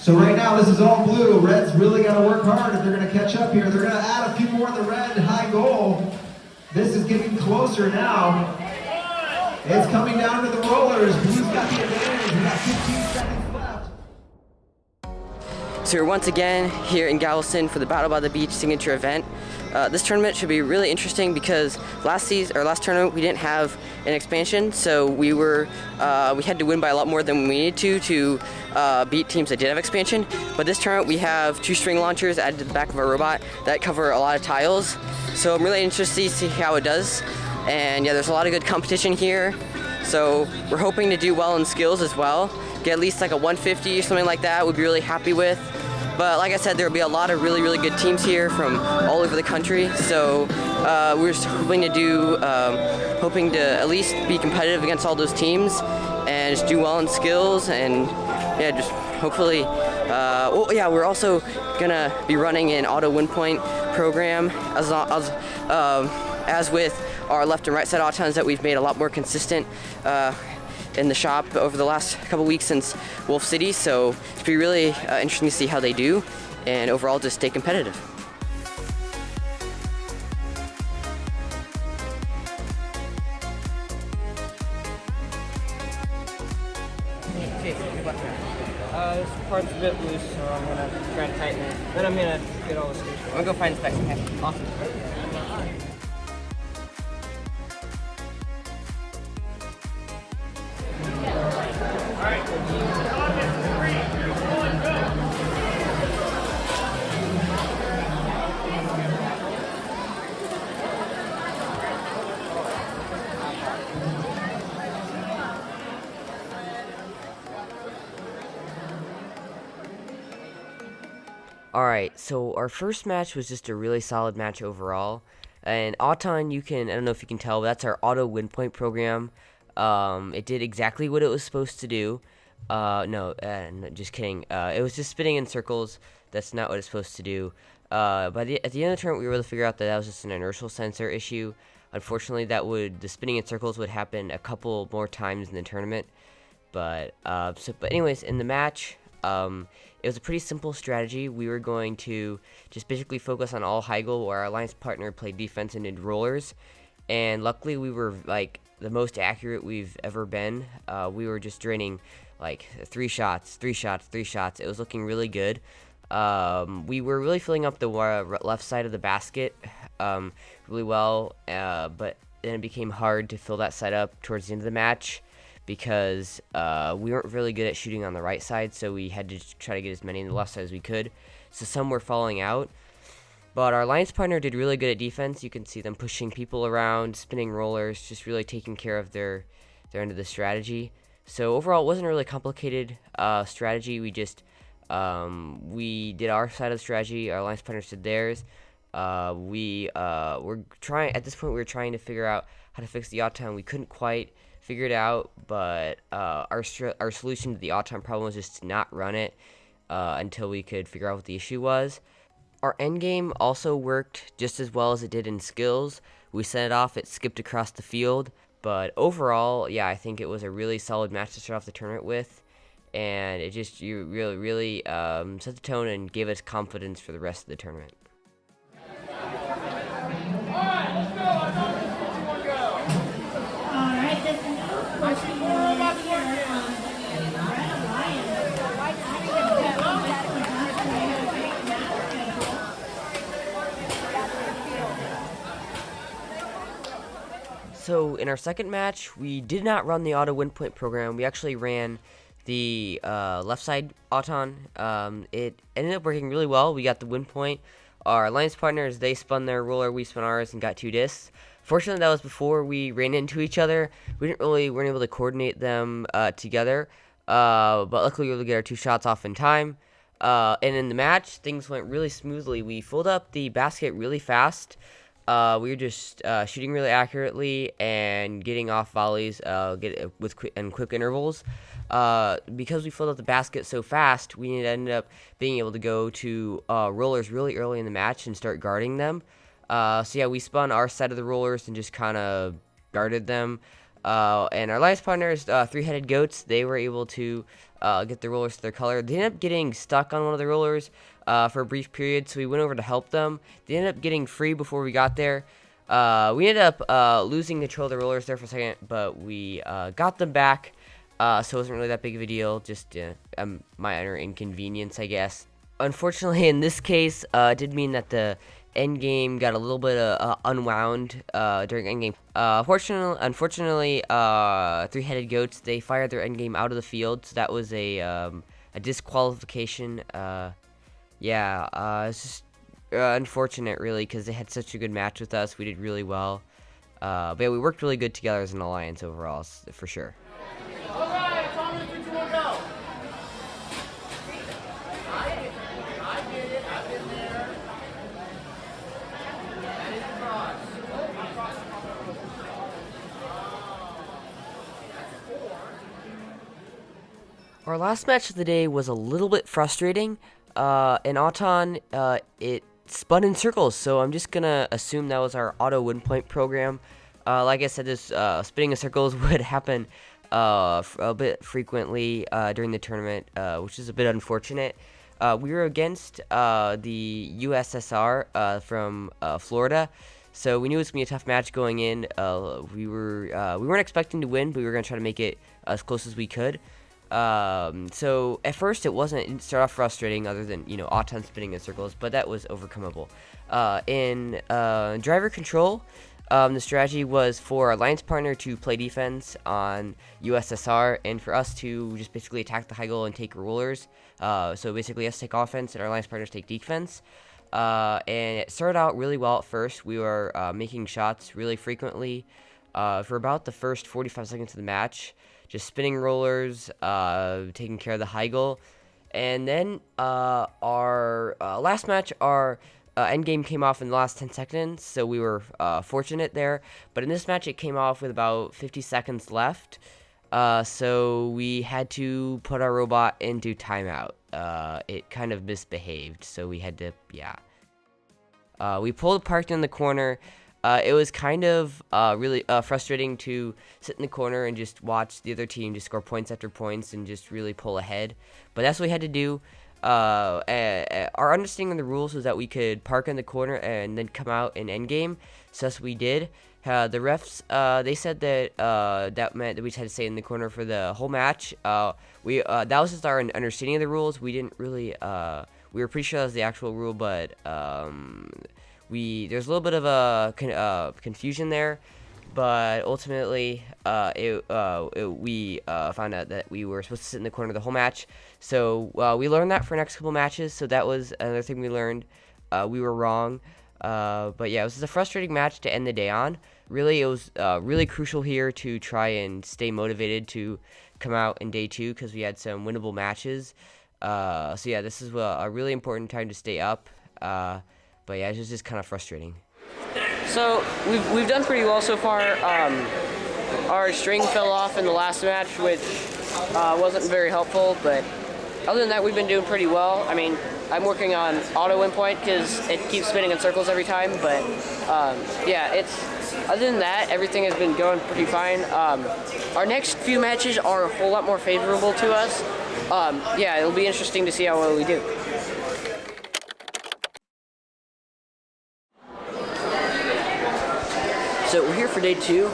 So right now, this is all blue. Red's really got to work hard if they're going to catch up here. They're going to add a few more in the red high goal. This is getting closer now. It's coming down to the rollers. Blue's got the advantage. We got 15 seconds left. So we're once again here in Galveston for the Battle by the Beach signature event. This tournament should be really interesting because last tournament we didn't have an expansion, so we had to win by a lot more than we needed to beat teams that did have expansion. But this tournament we have 2 string launchers added to the back of our robot that cover a lot of tiles. So I'm really interested to see how it does. And yeah, there's a lot of good competition here. So we're hoping to do well in skills as well. Get at least like a 150 or something like that, we'd be really happy with. But like I said, there will be a lot of really, really good teams here from all over the country. So we're just hoping to at least be competitive against all those teams and just do well in skills and yeah, just hopefully. We're also gonna be running an auto win point program as with our left and right side autons that we've made a lot more consistent in the shop over the last couple weeks since Wolf City, so it's be really interesting to see how they do and overall just stay competitive. This part's a bit loose, so I'm gonna try to tighten it. Then I'm gonna get all the screws. I'm gonna go find the specs. Okay. Awesome. Alright, so our first match was just a really solid match overall. And Auton, I don't know if you can tell, but that's our auto win point program. It did exactly what it was supposed to do. No, just kidding. It was just spinning in circles. That's not what it's supposed to do. But at the end of the tournament, we were able to figure out that was just an inertial sensor issue. Unfortunately, the spinning in circles would happen a couple more times in the tournament. But anyways, in the match, it was a pretty simple strategy. We were going to just basically focus on all high goal, where our alliance partner played defense and did rollers. And luckily, we were like the most accurate we've ever been. We were just draining like 3 shots. It was looking really good. We were really filling up the left side of the basket really well, but then it became hard to fill that side up towards the end of the match because we weren't really good at shooting on the right side, so we had to try to get as many on the left side as we could. So some were falling out. But our alliance partner did really good at defense. You can see them pushing people around, spinning rollers, just really taking care of their end of the strategy. So overall, it wasn't a really complicated strategy. We just we did our side of the strategy. Our alliance partners did theirs. At this point, we were trying to figure out how to fix the Auton. We couldn't quite figure it out, but our solution to the Auton problem was just to not run it until we could figure out what the issue was. Our endgame also worked just as well as it did in skills. We set it off, it skipped across the field, but overall, yeah, I think it was a really solid match to start off the tournament with, and it just really set the tone and gave us confidence for the rest of the tournament. So in our second match, we did not run the auto win point program. We actually ran the left side Auton. It ended up working really well. We got the win point. Our alliance partners, they spun their roller, we spun ours, and got 2 discs. Fortunately, that was before we ran into each other. We weren't able to coordinate them together. But luckily, we were able to get our 2 shots off in time. And in the match, things went really smoothly. We filled up the basket really fast. We were just shooting really accurately and getting off volleys with quick intervals. Because we filled up the basket so fast, we ended up being able to go to rollers really early in the match and start guarding them. So yeah, we spun our side of the rollers and just kind of guarded them. And our alliance partners, Three-Headed Goats, they were able to get the rollers to their color. They ended up getting stuck on one of the rollers for a brief period, so we went over to help them. They ended up getting free before we got there. We ended up losing control of the rollers there for a second, but we got them back, so it wasn't really that big of a deal, just minor inconvenience, I guess. Unfortunately, in this case, it did mean that the endgame got a little bit unwound during endgame. Unfortunately, Three-Headed Goats, they fired their endgame out of the field, so that was a disqualification. It's just unfortunate, really, because they had such a good match with us. We did really well. But yeah, we worked really good together as an alliance overall, for sure. Our last match of the day was a little bit frustrating. In Auton, it spun in circles, so I'm just gonna assume that was our auto win point program. Like I said, this spinning in circles would happen a bit frequently during the tournament, which is a bit unfortunate. We were against the USSR from Florida, so we knew it was gonna be a tough match going in. We weren't expecting to win, but we were gonna try to make it as close as we could. So at first it didn't start off frustrating, other than, Auton spinning in circles, but that was overcomeable. In driver control, the strategy was for our alliance partner to play defense on USSR, and for us to just basically attack the high goal and take rollers. So basically us take offense and our alliance partners take defense. And it started out really well at first. We were making shots really frequently for about the first 45 seconds of the match. Just spinning rollers, taking care of the high goal. And then our last match, our endgame came off in the last 10 seconds, so we were fortunate there. But in this match, it came off with about 50 seconds left, so we had to put our robot into timeout. It kind of misbehaved, so we had to, we pulled parked in the corner. It was kind of really frustrating to sit in the corner and just watch the other team just score points after points and just really pull ahead. But that's what we had to do. Our understanding of the rules was that we could park in the corner and then come out in endgame. So that's what we did. The refs, they said that that meant that we just had to stay in the corner for the whole match. That was just our understanding of the rules. We didn't really, we were pretty sure that was the actual rule, but there's a little bit of a confusion there, but ultimately we found out that we were supposed to sit in the corner the whole match. So we learned that for next couple matches. So that was another thing we learned. We were wrong, but yeah, it was just a frustrating match to end the day on. Really, it was really crucial here to try and stay motivated to come out in day 2, because we had some winnable matches. So yeah, this is a really important time to stay up. But yeah, it was just kind of frustrating. So we've done pretty well so far. Our string fell off in the last match, which wasn't very helpful, but other than that, we've been doing pretty well. I mean, I'm working on auto win point because it keeps spinning in circles every time, but other than that, everything has been going pretty fine. Our next few matches are a whole lot more favorable to us. It'll be interesting to see how well we do. So we're here for day 2.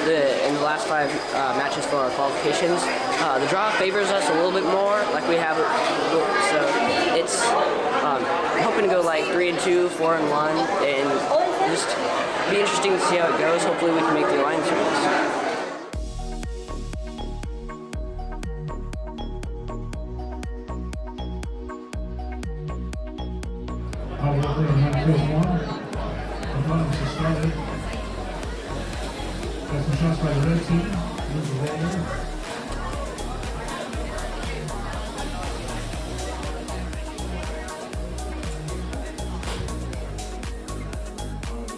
In the last 5 matches for our qualifications, the draw favors us a little bit more, like we have. So it's I'm hoping to go like 3-2, 4-1, and just be interesting to see how it goes. Hopefully, we can make the alliance rules. Shots by the red team.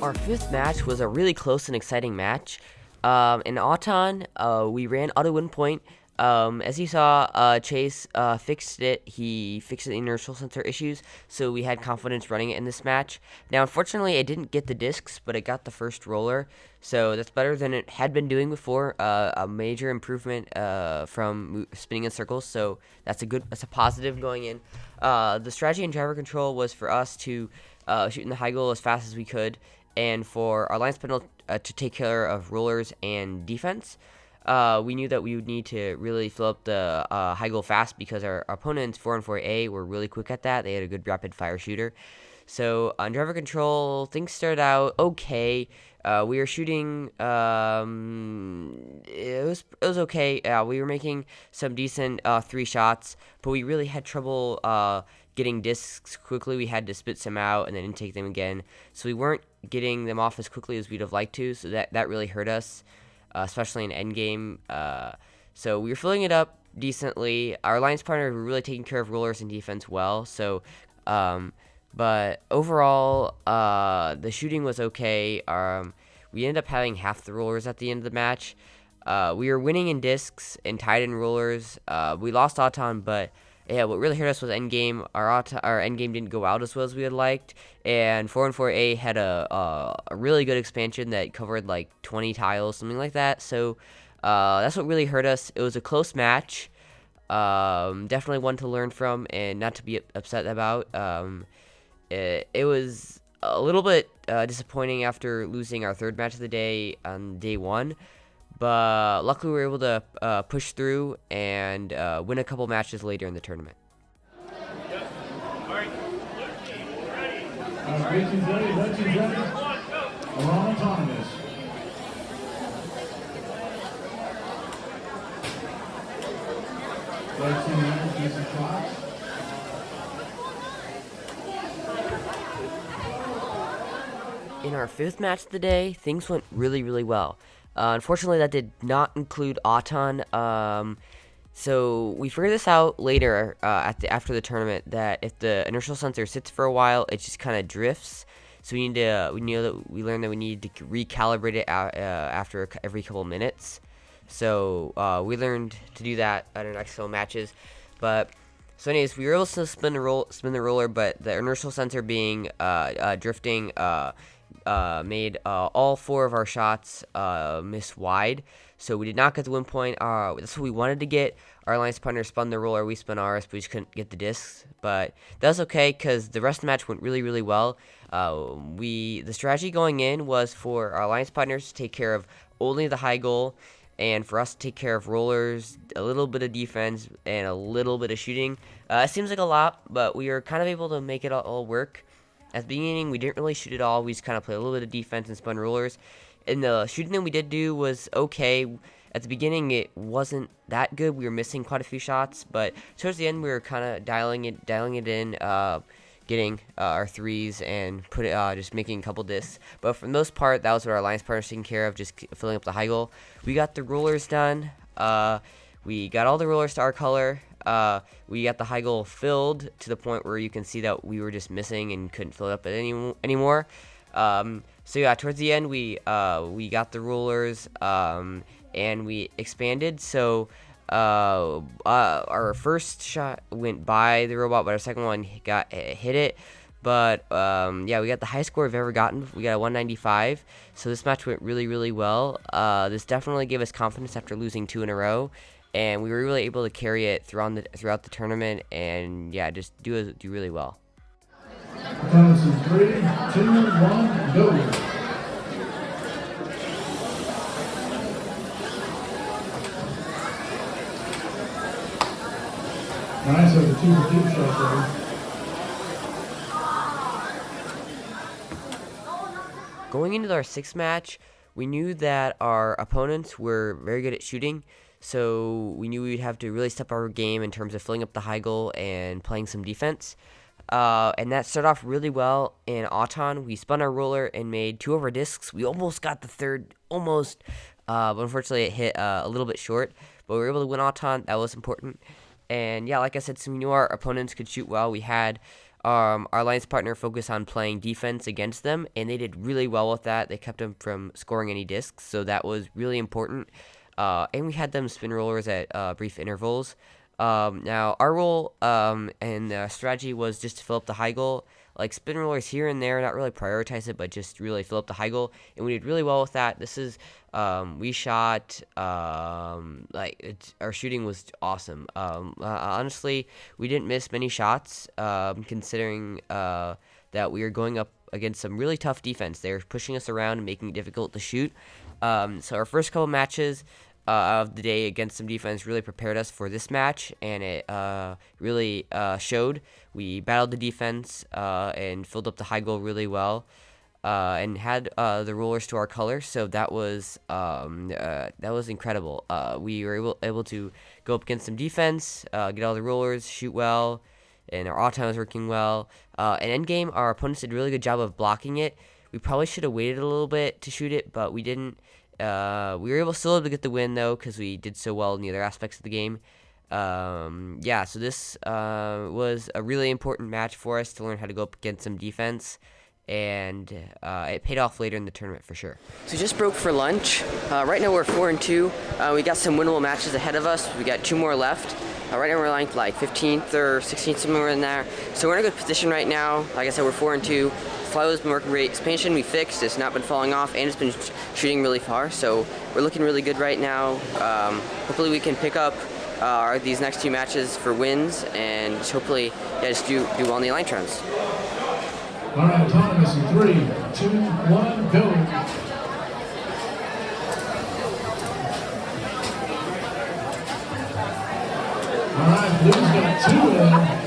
Our 5th match was a really close and exciting match. In Auton, we ran auto win point. As you saw, Chase fixed it. He fixed the inertial sensor issues, so we had confidence running it in this match. Now, unfortunately, it didn't get the discs, but it got the first roller, so that's better than it had been doing before. A major improvement from spinning in circles, so that's a positive going in. The strategy in driver control was for us to shoot in the high goal as fast as we could, and for our line spindle to take care of rollers and defense. We knew that we would need to really fill up the high goal fast because our opponents 4-4A were really quick at that. They had a good rapid fire shooter. So on driver control, things started out okay. We were shooting. It was okay. We were making some decent 3 shots, but we really had trouble getting discs quickly. We had to spit some out and then intake them again. So we weren't getting them off as quickly as we'd have liked to. So that really hurt us. Especially in endgame. So we were filling it up decently. Our alliance partner were really taking care of rollers and defense well. So, but overall, the shooting was okay. We ended up having half the rollers at the end of the match. We were winning in discs and tied in rollers. We lost Auton, but yeah, what really hurt us was endgame. Our endgame didn't go out as well as we had liked, and 4-4A had a really good expansion that covered like 20 tiles, something like that. So that's what really hurt us. It was a close match. Definitely one to learn from and not to be upset about. It was a little bit disappointing after losing our third match of the day on day 1. But luckily we were able to push through and win a couple matches later in the tournament. Red team's ready. Red team's ready. We're on autonomous. Red team members, do some shots. In our 5th match of the day, things went really well. Unfortunately, that did not include Auton. So we figured this out later after the tournament that if the inertial sensor sits for a while, it just kind of drifts. So we learned that we need to recalibrate it after every couple minutes. So we learned to do that at our next couple matches. So anyways, we were able to spin the roller, but the inertial sensor being drifting made all 4 of our shots miss wide, so we did not get the win point. That's what we wanted to get. Our alliance partner spun the roller, we spun ours, but we just couldn't get the discs. But that's okay because the rest of the match went really well. The strategy going in was for our alliance partners to take care of only the high goal, and for us to take care of rollers, a little bit of defense, and a little bit of shooting. It seems like a lot, but we were kind of able to make it all work. At the beginning, we didn't really shoot at all. We just kind of played a little bit of defense and spun rollers. And the shooting that we did do was okay. At the beginning, it wasn't that good. We were missing quite a few shots, but towards the end, we were kind of dialing it in, getting our 3s and just making a couple discs. But for the most part, that was what our alliance partner was taking care of, just filling up the high goal. We got the rollers done. We got all the rollers to our color. We got the high goal filled to the point where you can see that we were just missing and couldn't fill it up anymore. So yeah, towards the end we got the rollers and we expanded. So our first shot went by the robot, but our second one hit it. But yeah, we got the highest score we've ever gotten. We got a 195. So this match went really well. This definitely gave us confidence after losing 2 in a row. And we were really able to carry it throughout the tournament, and yeah, just do really well. Autonomous in 3, 2, 1, go. Nice over 2 shots there. Going into our 6th match, we knew that our opponents were very good at shooting. So we knew we'd have to really step our game in terms of filling up the high goal and playing some defense. And that started off really well in Auton. We spun our roller and made 2 of our discs. We almost got the third, but unfortunately it hit a little bit short. But we were able to win Auton. That was important. And yeah, like I said, so we knew our opponents could shoot well. We had our alliance partner focus on playing defense against them, and they did really well with that. They kept them from scoring any discs, so that was really important. and we had them spin rollers at brief intervals. Now our role and strategy was just to fill up the high goal, like spin rollers here and there, not really prioritize it, but just really fill up the high goal, and we did really well with that. This is we shot our shooting was awesome. Honestly, we didn't miss many shots, considering that we were going up against some really tough defense. They were pushing us around and making it difficult to shoot. So our first couple matches of the day against some defense really prepared us for this match, and it really showed. We battled the defense and filled up the high goal really well, and had the rollers to our color. So that was incredible. We were able to go up against some defense, get all the rollers, shoot well, and our auto time was working well. And endgame, our opponents did a really good job of blocking it. We probably should have waited a little bit to shoot it, but we didn't. We were still able to get the win, though, because we did so well in the other aspects of the game. So this was a really important match for us to learn how to go up against some defense, and it paid off later in the tournament for sure. So we just broke for lunch. Right now we're 4-2. We got some winnable matches ahead of us. We got 2 more left. Right now we're ranked like 15th or 16th, somewhere in there. So we're in a good position right now. Like I said, we're 4-2. Flywheel's been working great. Expansion we fixed. It's not been falling off, and it's been shooting really far. So we're looking really good right now. Hopefully we can pick up these next 2 matches for wins, and just hopefully just do well in the Alliance rounds. All right, Thomas, in 3, 2, 1, go. All right, Blue's got 2 in.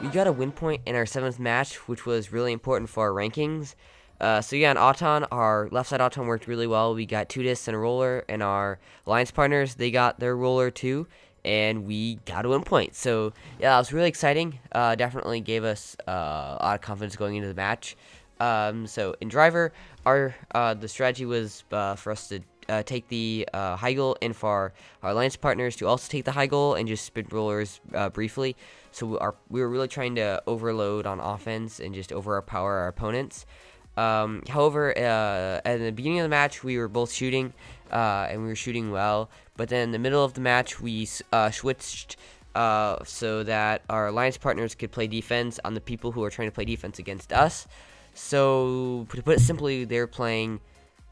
We got a win point in our 7th match, which was really important for our rankings. So yeah, on Auton, our left side Auton worked really well. We got 2 discs and a roller, and our alliance partners, they got their roller too, and we got a win point. So yeah, that was really exciting. Definitely gave us a lot of confidence going into the match. So in driver, the strategy was for us to take the high goal, and for our alliance partners to also take the high goal and just spin rollers briefly. So we were really trying to overload on offense and just overpower our opponents. However, at the beginning of the match, we were both shooting, and we were shooting well. But then in the middle of the match, we switched so that our alliance partners could play defense on the people who are trying to play defense against us. So to put it simply, they're playing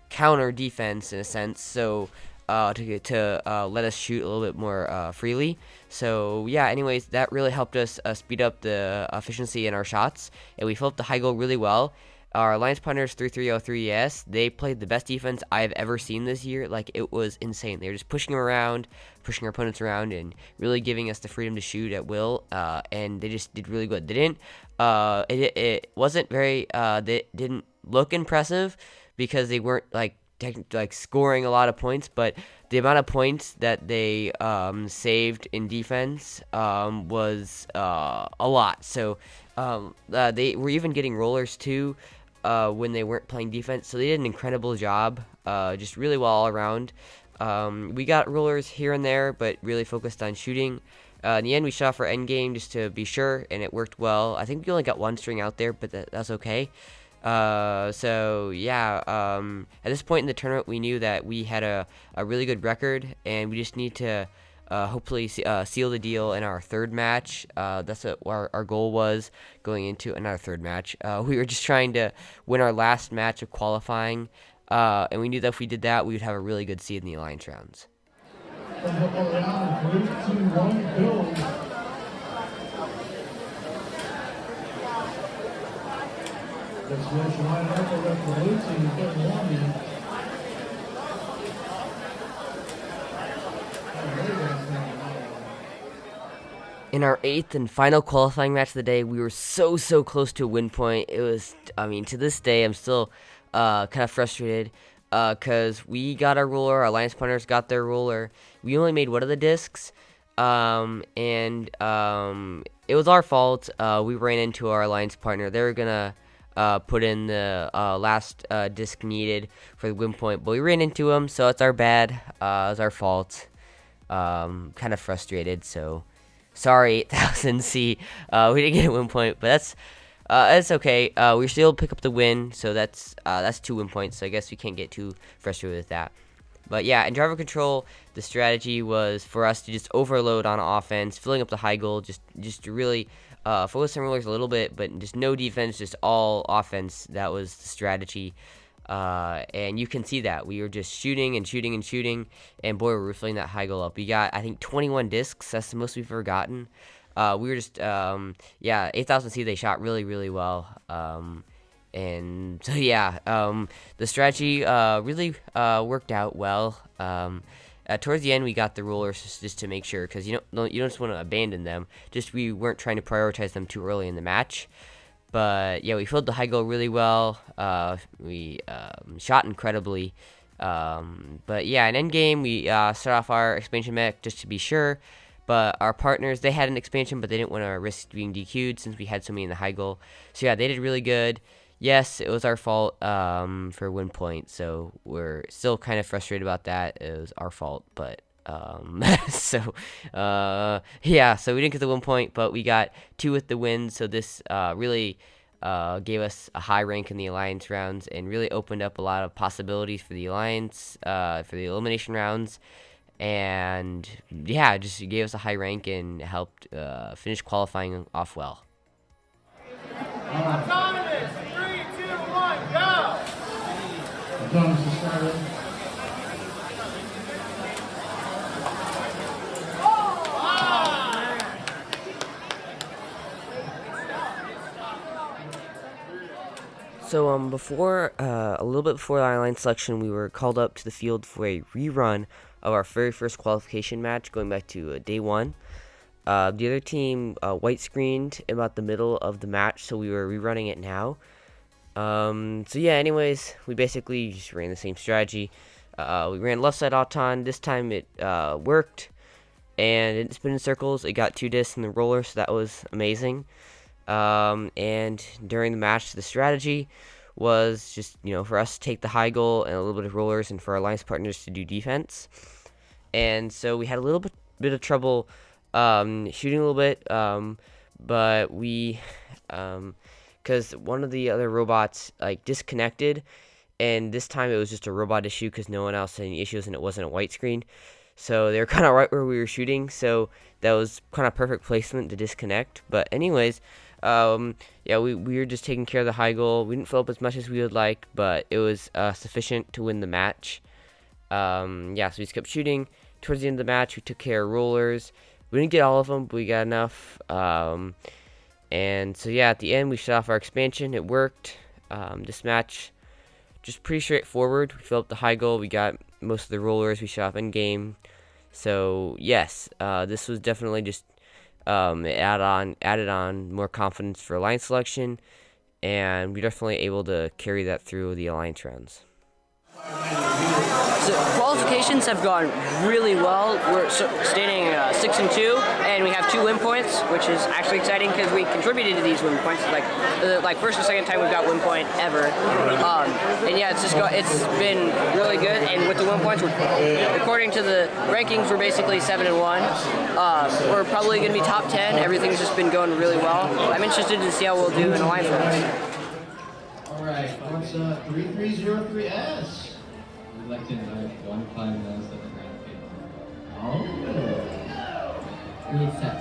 counter defense in a sense. So to let us shoot a little bit more freely. So yeah, anyways, that really helped us speed up the efficiency in our shots, and we filled up the high goal really well. Our alliance partners 3303ES, they played the best defense I've ever seen this year. Like, it was insane. They were just pushing them around, pushing our opponents around, and really giving us the freedom to shoot at will. And they just did really good. They didn't. It wasn't very. They didn't look impressive because they weren't like scoring a lot of points, but the amount of points that they saved in defense was a lot. So they were even getting rollers too when they weren't playing defense. So they did an incredible job, just really well all around. We got rollers here and there, but really focused on shooting. In the end, we shot for endgame just to be sure, and it worked well. I think we only got 1 string out there, but that's okay. So yeah, at this point in the tournament, we knew that we had a really good record, and we just need to hopefully seal the deal in our 3rd match. That's what our goal was going into another 3rd match. We were just trying to win our last match of qualifying, and we knew that if we did that, we would have a really good seed in the Alliance rounds. 3, 2, 1, go. Let's switch right up the blue team, getting 1 in. In our 8th and final qualifying match of the day, we were so close to a win point. It was, to this day, I'm still kind of frustrated because we got our roller, our alliance partners got their roller. We only made one of the discs, and it was our fault. We ran into our alliance partner. They were gonna put in the last disc needed for the win point, but we ran into them, so it's our bad. It was our fault. Kind of frustrated, so sorry, 8000C. We didn't get a win point, but it's okay. We still pick up the win, so that's 2 win points. So I guess we can't get too frustrated with that. But yeah, in driver control, the strategy was for us to just overload on offense, filling up the high goal, just to really focus on rollers a little bit, but just no defense, just all offense. That was the strategy. And you can see that we were just shooting and shooting and shooting, and boy, we were filling that high goal up. We got, I think, 21 discs. That's the most we've ever gotten. We were just 8,000 C. They shot really, really well. And so yeah, the strategy really worked out well. Towards the end, we got the rollers just to make sure, because you don't just want to abandon them. Just we weren't trying to prioritize them too early in the match. But yeah, we filled the high goal really well. We shot incredibly. But yeah, in endgame, we start off our expansion mech just to be sure. But our partners, they had an expansion, but they didn't want to risk being DQ'd since we had so many in the high goal. So yeah, they did really good. Yes, it was our fault for win point, so we're still kind of frustrated about that. It was our fault, but so we didn't get the 1 point, but we got 2 with the win. So this really gave us a high rank in the alliance rounds and really opened up a lot of possibilities for the alliance for the elimination rounds. And yeah, just gave us a high rank and helped finish qualifying off well. Autonomous, 3, 2, 1, go! Autonomous is started. So before a little bit before the line selection, we were called up to the field for a rerun of our very first qualification match, going back to day 1. The other team white screened about the middle of the match, so we were rerunning it now. So yeah, anyways, we basically just ran the same strategy. We ran left side auton. This time it worked, and it didn't spin in circles. It got 2 discs in the roller, so that was amazing. And during the match, the strategy was just, for us to take the high goal and a little bit of rollers, and for our alliance partners to do defense. And so we had a little bit of trouble shooting a little bit, but we, because one of the other robots disconnected, and this time it was just a robot issue because no one else had any issues and it wasn't a white screen. So they were kind of right where we were shooting, so that was kind of perfect placement to disconnect. But anyways, we were just taking care of the high goal. We didn't fill up as much as we would like, but it was sufficient to win the match. So we just kept shooting. Towards the end of the match, we took care of rollers. We didn't get all of them, but we got enough. And so yeah, at the end, we shut off our expansion. It worked. This match, just pretty straightforward. We filled up the high goal. We got most of the rollers. We shut off end game. So yes, this was definitely just added on more confidence for alliance selection, and we're definitely able to carry that through the alliance rounds. So qualifications have gone really well. We're standing 6-2, and we have 2 win points, which is actually exciting because we contributed to these win points. Like first or second time we've got win point ever. And yeah, it's been really good. And with the win points, according to the rankings, we're basically 7-1. We're probably going to be top 10. Everything's just been going really well. I'm interested to see how we'll do in alliance rounds. All right, what's 3303S? We'd like to invite 1597 Oh. Good set.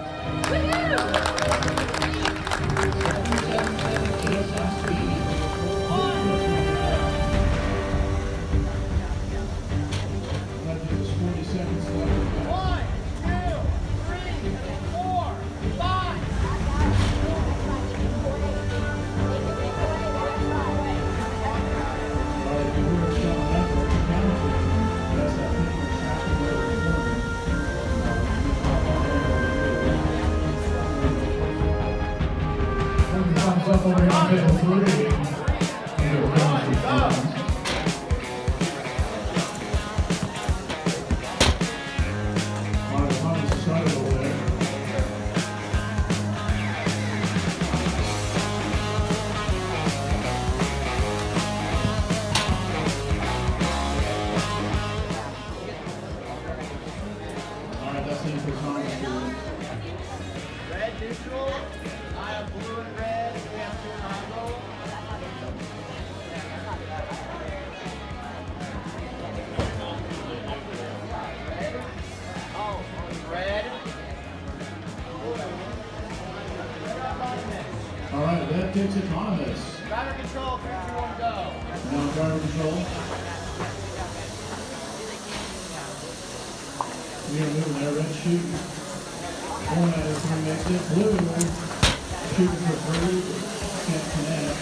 Up over here on table 3. Red neutral, I have blue and red, we have 2 takes autonomous. Driver control, 3, 2, 1, go. Now driver control. We are moving there. Red shoot. 1 out of 3 makes it. Blue shooting for 3. Can't connect.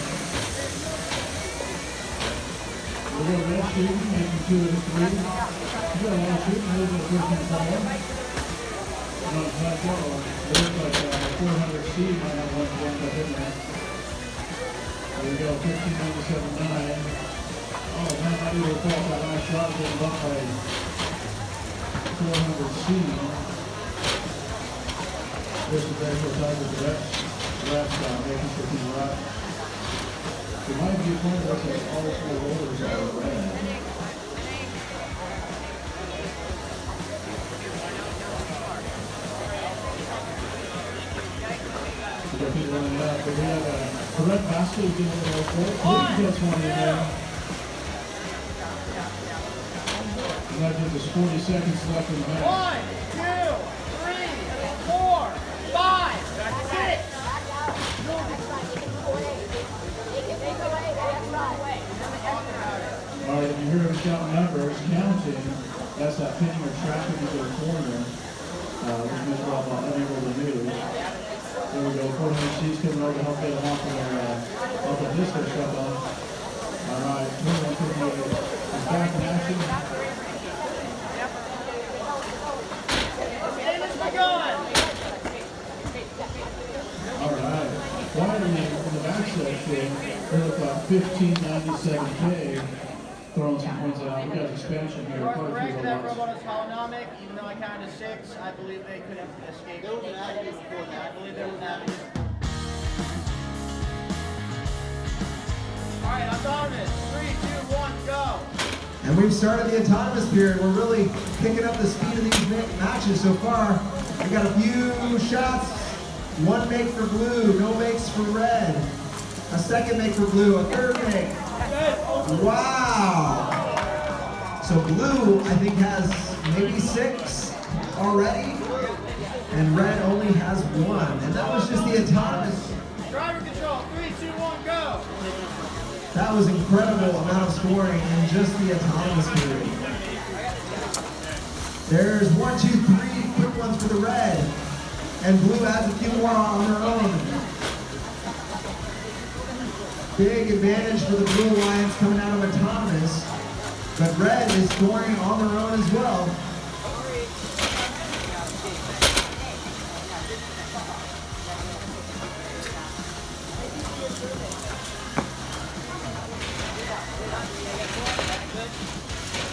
We go red shooting, making 2 out of 3. You got a lot of shooting. Moving to 13 corner. On platform, it looks like 400 C might have one up in there. There we go, 1597.9. Oh, man, I do recall that last shot getting bumped by 400 C. This is very good time with the rest making sure he's right. It might be a point that says all 4 rollers are red. People running up, but we have a red basket getting a little close. He gets one in there. And that gives us 40 seconds left in the match. 1, 2, 3, 4, 5, 6. All right, if you hear him count numbers, counting, that's that pinning or trapping into the corner, which means we're all unable to move. There we go, 400 C's coming over to help get them off the disco stuff on. All right, 2158 is back in action. All right, finally in the back section, we look like 1597K throwing some points out. We got expansion here. You are Quite a correct, few that robots. robot is holonomic. Even though I counted 6, I believe they could have escaped. There was an avenue before that. I believe there was an avenue. Alright, autonomous. 3, 2, 1, go. And we've started the autonomous period. We're really picking up the speed of these matches so far. We got a few shots. 1 make for blue, no makes for red. A second make for blue, a third make. Wow! So blue, I think, has maybe 6 already, and red only has 1. And that was just the autonomous. Driver control. 3, 2, 1, go. That was incredible amount of scoring in just the autonomous period. There's 1, 2, 3 quick ones for the red, and blue adds a few more on their own. Big advantage for the Blue Alliance coming out of autonomous, but red is scoring on their own as well.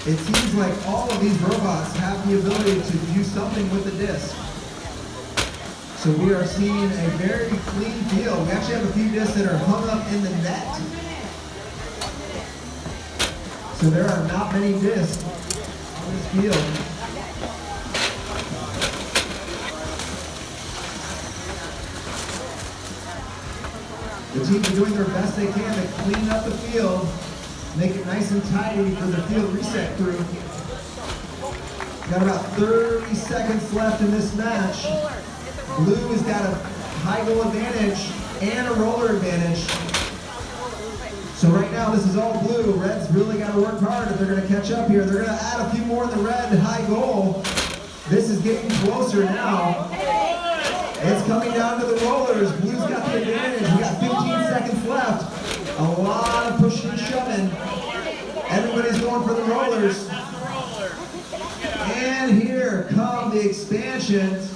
It seems like all of these robots have the ability to do something with the disc. So we are seeing a very clean field. We actually have a few discs that are hung up in the net. So there are not many discs on this field. The teams are doing their best they can to clean up the field, make it nice and tidy for the field reset crew. Got about 30 seconds left in this match. Blue has got a high goal advantage and a roller advantage. So right now this is all blue. Red's really got to work hard if they're going to catch up here. They're going to add a few more in the red high goal. This is getting closer now. It's coming down to the rollers. Blue's got the advantage. We got 15 seconds left. A lot of pushing and shoving. Everybody's going for the rollers. And here come the expansions.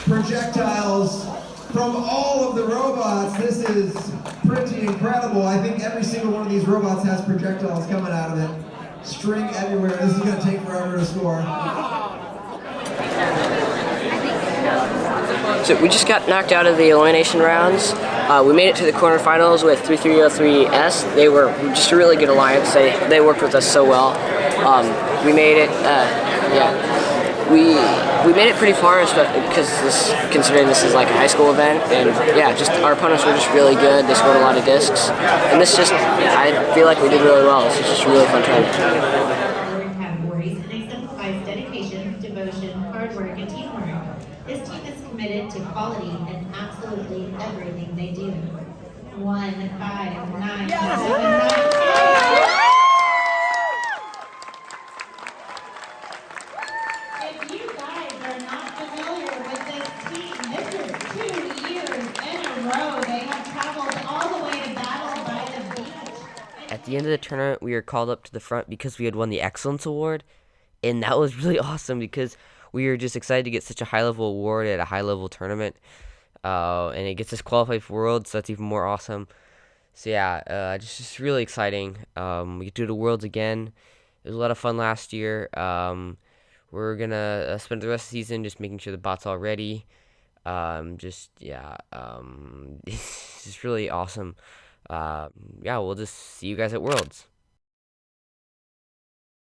Projectiles from all of the robots. This is pretty incredible. I think every single one of these robots has projectiles coming out of it. String everywhere. This is going to take forever to score. So we just got knocked out of the elimination rounds. We made it to the quarterfinals with 3303S. They were just a really good alliance. They worked with us so well. We made it. We made it pretty far, because considering this is like a high school event, and yeah, just our opponents were just really good. They scored a lot of discs, and this just, I feel like we did really well. This was just a really fun tournament. Categories and exemplifies dedication, devotion, hard work, and teamwork. This team is committed to quality in absolutely everything they do. 1, 5, 9, 7, 9. If you guys are not familiar with this team, this is 2 years in a row. They have traveled all the way to Battle by the Beach. At the end of the tournament, we were called up to the front because we had won the Excellence Award, and that was really awesome because we were just excited to get such a high-level award at a high-level tournament, and it gets us qualified for Worlds, so that's even more awesome. So yeah, just really exciting. We get to do the Worlds again. It was a lot of fun last year. We're gonna spend the rest of the season just making sure the bot's all ready. It's just really awesome. Yeah, we'll just see you guys at Worlds.